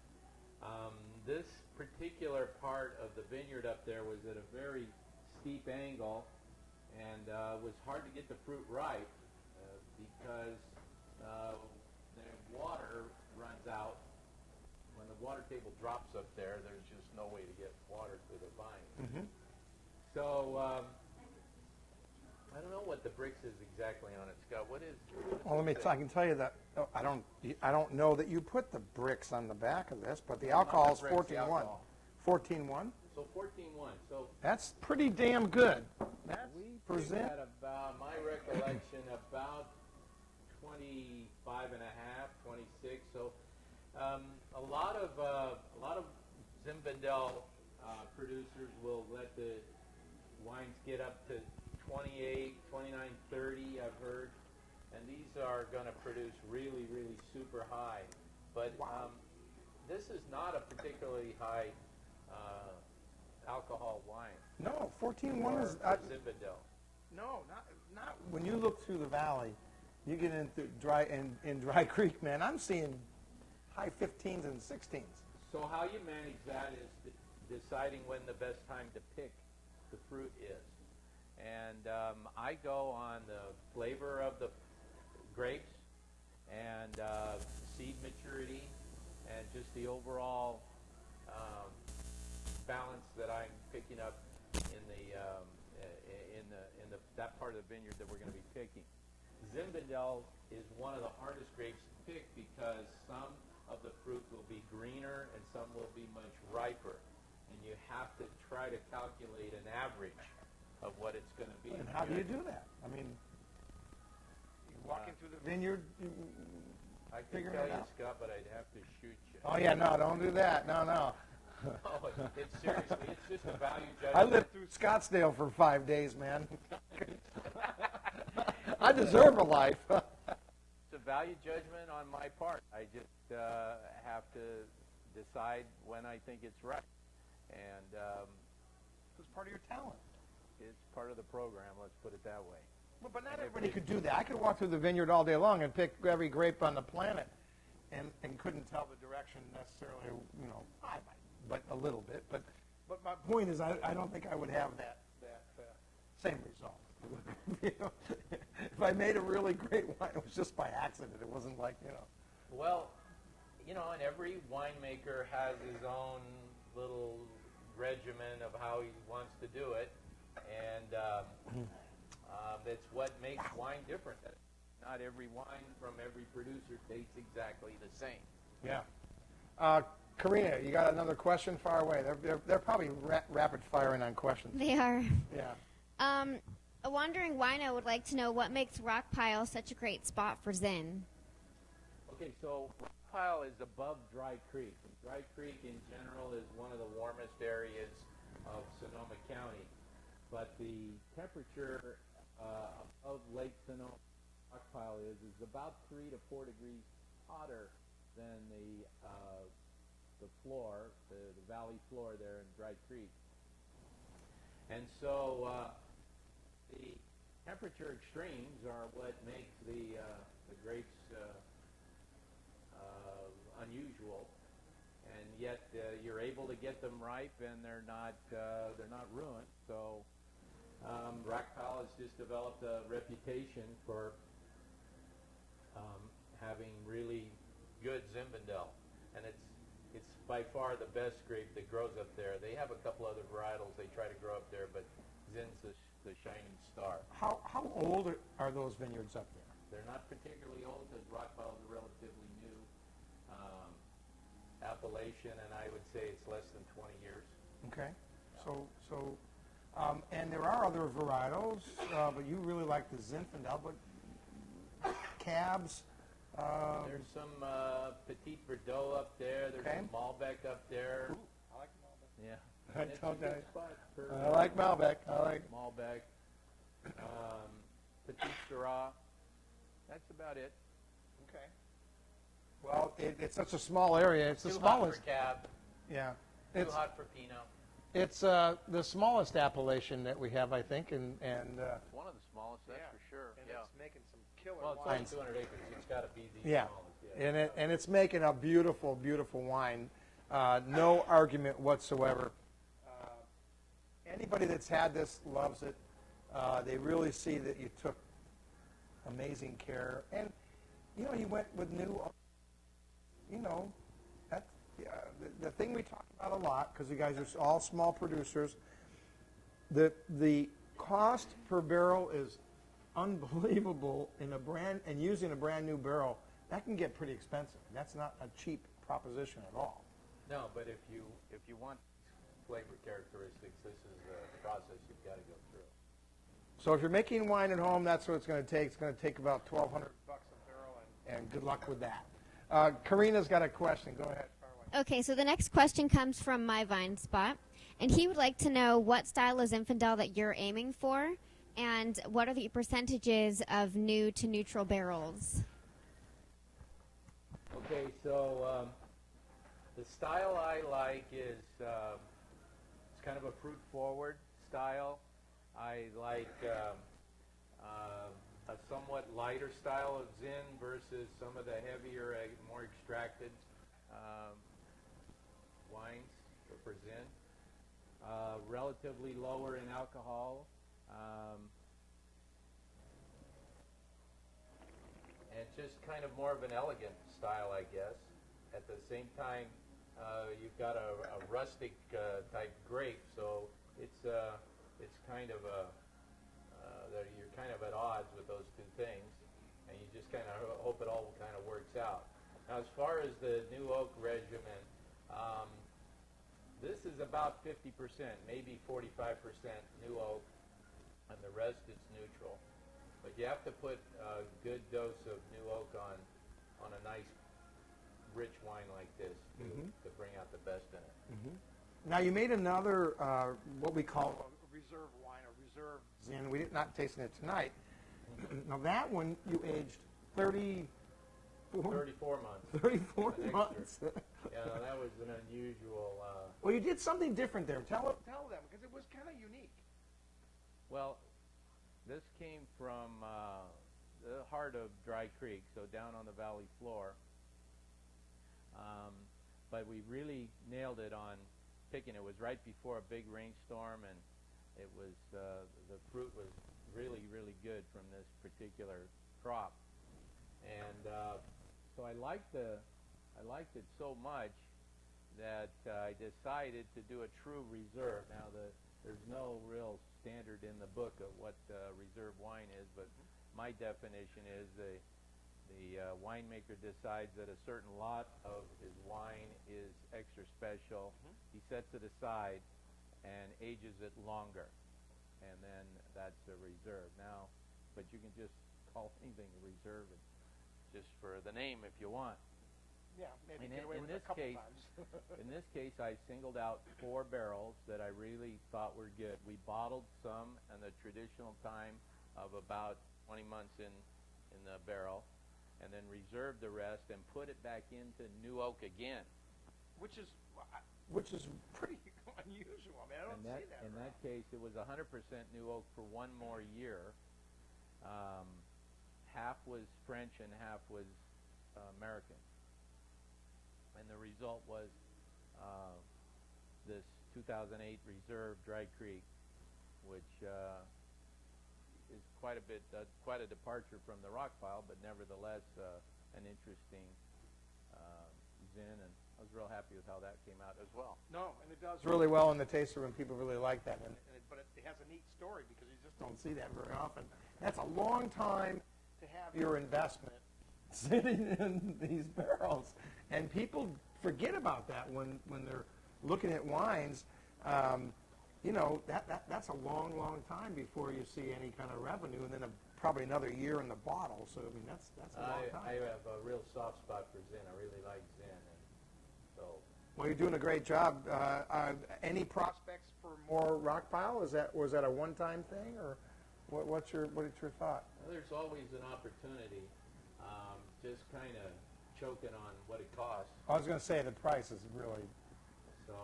This particular part of the vineyard up there was at a very steep angle, and it was hard to get the fruit ripe because the water runs out. When the water table drops up there, there's just no way to get water to the vine. Mm-hmm. So I don't know what the bricks is exactly on it, Scott. What is? Well, I can tell you that I don't know that you put the bricks on the back of this, but the alcohol is 14.1. 14.1. So 14.1. So That's pretty damn good. we present- had about, my recollection, about 25 and a half, 26. So a lot of Zinfandel producers will let the wines get up to 28, 29, 30, I've heard. And these are going to produce really, really super high. But this is not a particularly high alcohol wine. No, 14.1 is... for Zinfandel. No, not when you look through the valley. You get into in Dry Creek, man. I'm seeing high 15s and 16s. So how you manage that is deciding when the best time to pick the fruit is. And I go on the flavor of the grapes and seed maturity and just the overall balance that I'm picking up in that part of the vineyard that we're going to be picking. Zinfandel is one of the hardest grapes to pick because some of the fruit will be greener and some will be much riper. And you have to try to calculate an average of what it's going to be. And how do you do that? I mean, you're walking through the vineyard, I could figuring tell it you, out. Scott, but I'd have to shoot you. Oh, yeah, no, don't do that. No. Oh, it's seriously, it's just a value judgment. I lived through Scottsdale for 5 days, man. I deserve a life. It's a value judgment on my part. I just have to decide when I think it's right. And It's part of your talent. it's part of the program, let's put it that way. Well, but not everybody could do that. I could walk through the vineyard all day long and pick every grape on the planet and couldn't tell the direction necessarily, I might, but a little bit. But my point is I don't think I would have that same result. If I made a really great wine, it was just by accident. It wasn't like, Well, and every winemaker has his own little regimen of how he wants to do it. And that's what makes wine different. Not every wine from every producer tastes exactly the same. Yeah. Karina, you got another question far away. They're probably rapid firing on questions. They are. Yeah. A wandering wino would like to know what makes Rockpile such a great spot for Zin. Okay, so Rockpile is above Dry Creek. And Dry Creek in general is one of the warmest areas of Sonoma County. But the temperature of Lake Sonoma Rockpile is about 3 to 4 degrees hotter than the floor, the valley floor there in Dry Creek. And so the temperature extremes are what makes the grapes unusual, and yet you're able to get them ripe, and they're not ruined. So Rockpile has just developed a reputation for having really good Zinfandel, and it's by far the best grape that grows up there. They have a couple other varietals they try to grow up there, but Zin's the shining star. How old are those vineyards up there? They're not particularly old because Rockpile is a relatively new appellation, and I would say it's less than 20 years. Okay. And there are other varietals, but you really like the Zinfandel, but cabs. There's some Petit Verdot up there. There's Okay. some Malbec up there. Ooh, I like Malbec. Yeah. I It's a told good you. spot for I like Malbec. I like. Malbec. Petit Syrah. That's about it. Okay. Well, it's such a small area. It's the Too hot smallest. for Cab. Yeah. Too It's hot for Pinot. it's the smallest appellation that we have, I think, and It's one of the smallest, that's Yeah. for sure. and Yeah. it's making some killer Well, it's wine. only 200 acres. It's got to be the Yeah, smallest. and it's making a beautiful, beautiful wine. No argument whatsoever. Anybody that's had this loves it. They really see that you took amazing care, and you went with new. That the thing we talk about a lot, because you guys are all small producers. The cost per barrel is unbelievable and using a brand new barrel, that can get pretty expensive. That's not a cheap proposition at all. No, but if you want flavor characteristics, this is the process you've got to go through. So if you're making wine at home, that's what it's going to take. It's going to take about $1,200 a barrel, and good luck with that. Karina's got a question. Go ahead. Okay, so the next question comes from My Vine Spot, and he would like to know what style of Zinfandel that you're aiming for, and what are the percentages of new to neutral barrels? Okay, so the style I like is it's kind of a fruit-forward style. I like a somewhat lighter style of Zin versus some of the heavier, more extracted wines for Zin. Relatively lower in alcohol. And just kind of more of an elegant style, I guess. At the same time, you've got a rustic type grape, so it's kind of you're kind of at odds with those two things, and you just kind of hope it all kind of works out. Now, as far as the new oak regimen, this is about 50%, maybe 45% new oak, and the rest is neutral. But you have to put a good dose of new oak on a nice, rich wine like this to bring out the best in it. Now you made another what we call a reserve wine, a reserve Zin. We did not taste it tonight. Now that one you aged 34 months. 34 months. Yeah, that was an unusual. Well, you did something different there. Tell them, because it was kind of unique. Well, this came from the heart of Dry Creek, so down on the valley floor. But we really nailed it on picking. It was right before a big rainstorm, and it was the fruit was really, really good from this particular crop. And so I liked it so much that I decided to do a true reserve. Now, there's no real standard in the book of what reserve wine is, but my definition is the winemaker decides that a certain lot of his wine is extra special. He sets it aside and ages it longer, and then that's a reserve. Now, but you can just call anything a reserve just for the name if you want. Yeah, maybe And get away with it a couple times. in this case, I singled out 4 barrels that I really thought were good. We bottled some in the traditional time of about 20 months in the barrel, and then reserved the rest and put it back into new oak again. Which is pretty unusual. I mean, I don't see that. In that case, it was 100% new oak for 1 more year. Half was French and half was American. And the result was this 2008 Reserve Dry Creek, which is quite a departure from the rock pile, but nevertheless an interesting Zin, and I was real happy with how that came out as well. No, and it does really well in the taster room. People really like that, but it has a neat story because you just don't see that very often. That's a long time to have your investment sitting in these barrels, and people forget about that when they're looking at wines. That's a long, long time before you see any kind of revenue, and then probably another year in the bottle. So I mean, that's a long time. I have a real soft spot for Zin. I really like Zin, and so. Well, you're doing a great job. Any prospects for more rock pile? Was that a one-time thing, or what's your thought? Well, there's always an opportunity. Just kind of choking on what it costs. I was going to say the price is really. So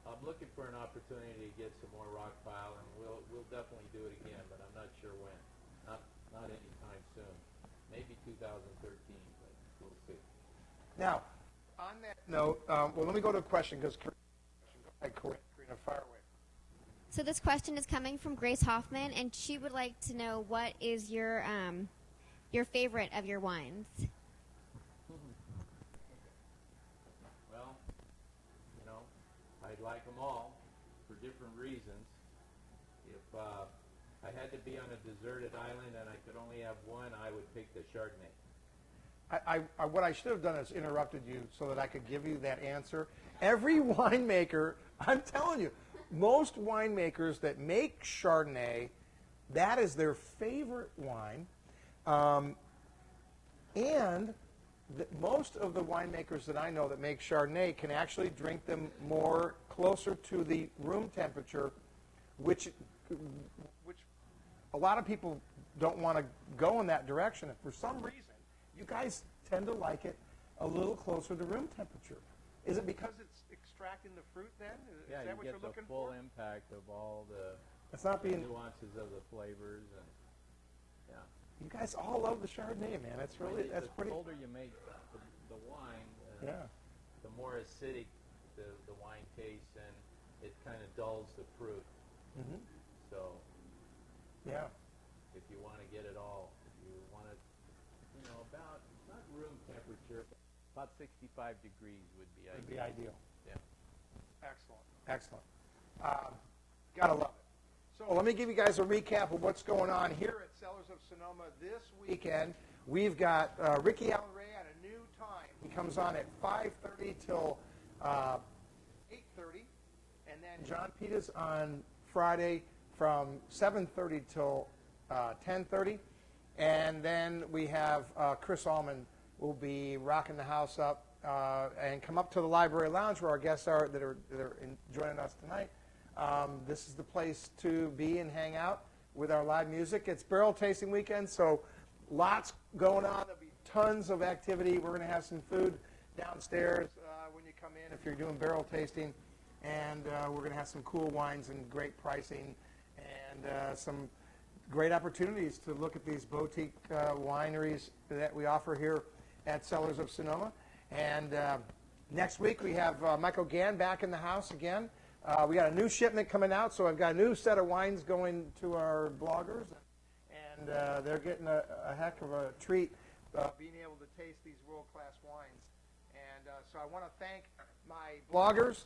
I'm looking for an opportunity to get some more rock pile, and we'll definitely do it again, but I'm not sure when. Not anytime soon. maybe 2013, but we'll see. Now, on that note, well, let me go to a question because Karina, fire away. So this question is coming from Grace Hoffman, and she would like to know what is your favorite of your wines. Well, I'd like them all for different reasons. If I had to be on a deserted island and I could only have one, I would pick the Chardonnay. What I should have done is interrupted you so that I could give you that answer. Every winemaker, I'm telling you, most winemakers that make Chardonnay, that is their favorite wine. And most of the winemakers that I know that make Chardonnay can actually drink them more closer to the room temperature, which a lot of people don't want to go in that direction. And for some reason, you guys tend to like it a little closer to room temperature. Is it because it's extracting the fruit then? Is that what you're looking for? Yeah, you get the full impact of all the nuances of the flavors. And yeah. You guys all love the Chardonnay, man. That's pretty. The older you make the wine, the more acidic the wine tastes, and it kind of dulls the fruit. Mm-hmm. So, yeah. If you want to get it all, if you want it, about not room temperature, but about 65 degrees would be ideal. Would be ideal. Yeah. Excellent. Gotta love it. So let me give you guys a recap of what's going on here at Cellars of Sonoma this weekend. We've got Ricky Allen Ray at a new time. He comes on at 5:30 till 8:30, and then John Peters on Friday from 7:30 till 10:30, and then we have Chris Allman will be rocking the house up and come up to the Library Lounge where our guests are that are joining us tonight. This is the place to be and hang out with our live music. It's barrel tasting weekend, so lots going on. There'll be tons of activity. We're going to have some food downstairs when you come in if you're doing barrel tasting, and we're going to have some cool wines and great pricing and some great opportunities to look at these boutique wineries that we offer here at Cellars of Sonoma. And next week we have Michael Gann back in the house again. We got a new shipment coming out, so I've got a new set of wines going to our bloggers, and they're getting a heck of a treat being able to taste these world-class wines. And so I want to thank my bloggers,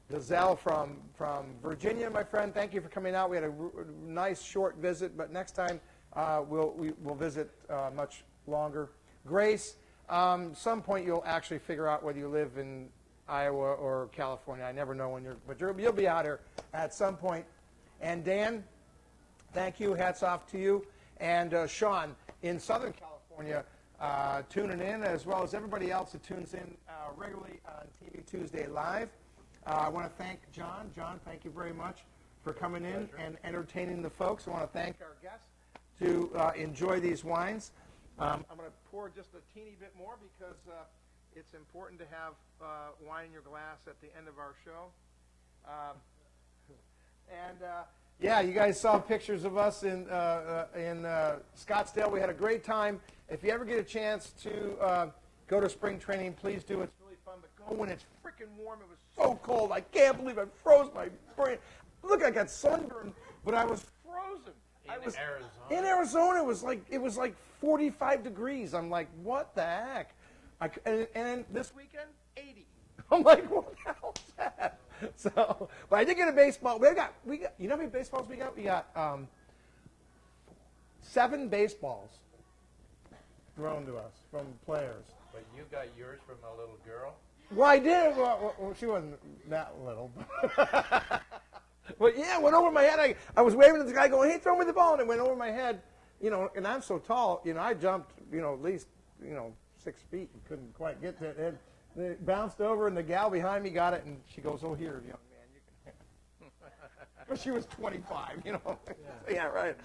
Gazelle from Virginia, my friend. Thank you for coming out. We had a nice short visit, but next time we'll visit much longer. Grace, some point you'll actually figure out whether you live in Iowa or California. I never know when you'll be out here at some point. And Dan, thank you. Hats off to you. And Sean in Southern California, tuning in, as well as everybody else that tunes in regularly on TV Tuesday Live. I want to thank John. John, thank you very much for coming in and entertaining the folks. I want to thank our guests to enjoy these wines. I'm going to pour just a teeny bit more because it's important to have wine in your glass at the end of our show. Yeah, you guys saw pictures of us in Scottsdale. We had a great time. If you ever get a chance to go to spring training, please do. It's really fun, but go when it's freaking warm. It was so cold. I can't believe I froze my brain. Look, I got sunburned, but I was frozen. In Arizona, it was like 45 degrees. I'm like, what the heck? And this weekend, 80. I'm like, what the hell is that? So, but I did get a baseball. We got. You know how many baseballs we got? We got 7 baseballs thrown to us from players. But you got yours from a little girl? Well, I did. Well, she wasn't that little. But yeah, it went over my head. I was waving at the guy going, hey, throw me the ball. And it went over my head. And I'm so tall, I jumped, at least, 6 feet and couldn't quite get to it. And it bounced over, and the gal behind me got it, and she goes, oh, here, young man, you can have it. But she was 25, Yeah, yeah right.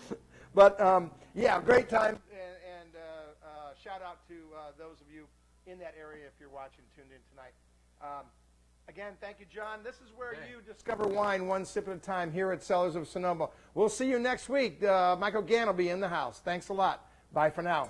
But, yeah, great time. And shout out to those of you in that area if you're watching, tuned in tonight. Again, thank you, John. This is where you discover wine one sip at a time here at Cellars of Sonoma. We'll see you next week. Michael Gann will be in the house. Thanks a lot. Bye for now.